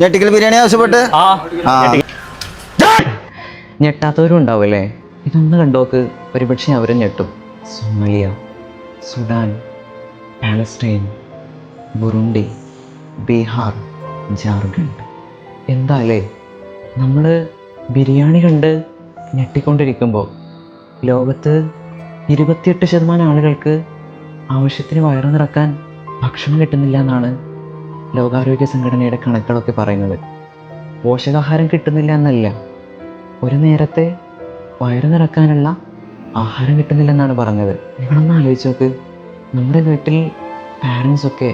ഞെട്ടിക്കൽ ബിരിയാണി ആവശ്യപ്പെട്ട് ഞെട്ടാത്തവരും ഉണ്ടാവുമല്ലേ? ഇതൊന്ന് കണ്ടോക്ക്, ഒരുപക്ഷെ അവരും ഞെട്ടും. Somalia, Sudan, Palestine, Burundi, Bihar, Jharkhand. എന്താല്ലേ, നമ്മൾ ബിരിയാണി കണ്ട് ഞെട്ടിക്കൊണ്ടിരിക്കുമ്പോൾ ലോകത്ത് 28% ആളുകൾക്ക് ആവശ്യത്തിന് വയറു നിറക്കാൻ ഭക്ഷണം കിട്ടുന്നില്ല എന്നാണ് ലോകാരോഗ്യ സംഘടനയുടെ കണക്കുകളൊക്കെ പറയുന്നത്. പോഷകാഹാരം കിട്ടുന്നില്ല എന്നല്ല, ഒരു നേരത്തെ വയറു നിറക്കാനുള്ള ആഹാരം കിട്ടുന്നില്ലെന്നാണ് പറഞ്ഞത്. നിങ്ങളൊന്ന് ആലോചിച്ച് നോക്ക്, നമ്മുടെ വീട്ടിൽ പാരൻസൊക്കെ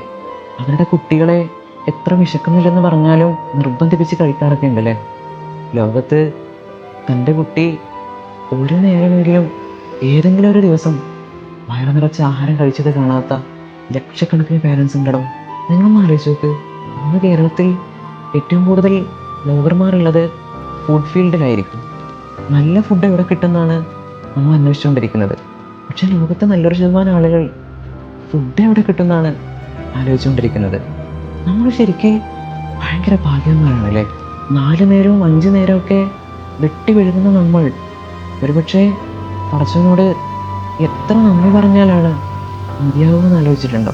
അവരുടെ കുട്ടികളെ എത്ര വിശക്കുന്നില്ലെന്ന് പറഞ്ഞാലും നിർബന്ധിപ്പിച്ച് കഴിക്കാറൊക്കെ ഉണ്ടല്ലേ. ലോകത്ത് തൻ്റെ കുട്ടി ഒരു നേരമെങ്കിലും ഏതെങ്കിലും ഒരു ദിവസം വയറു നിറച്ച് ആഹാരം കഴിച്ചത് കാണാത്ത ലക്ഷക്കണക്കിന് പാരൻസ് ഉണ്ടോ? നിങ്ങളൊന്ന് ആലോചിച്ച് നോക്ക്, നമ്മുടെ കേരളത്തിൽ ഏറ്റവും കൂടുതൽ ബ്ലോഗർമാരുള്ളത് ഫുഡ് ഫീൽഡിലായിരിക്കും. നല്ല ഫുഡ് എവിടെ കിട്ടുമെന്നാണ് നമ്മൾ അന്വേഷിച്ചുകൊണ്ടിരിക്കുന്നത്. പക്ഷേ ലോകത്തെ നല്ലൊരു ശതമാനം ആളുകൾ ഫുഡ് എവിടെ കിട്ടുമെന്നാണ് ആലോചിച്ചുകൊണ്ടിരിക്കുന്നത്. നമ്മൾ ശരിക്കും ഭയങ്കര ഭാഗ്യവാന്മാരാണ് അല്ലേ? 4 നേരവും 5 നേരമൊക്കെ വെട്ടി വീഴുന്ന നമ്മൾ ഒരുപക്ഷെ പടച്ചവനോട് എത്ര നന്ദി പറഞ്ഞാലാണ് മതിയാവുമെന്ന് ആലോചിച്ചിട്ടുണ്ടോ?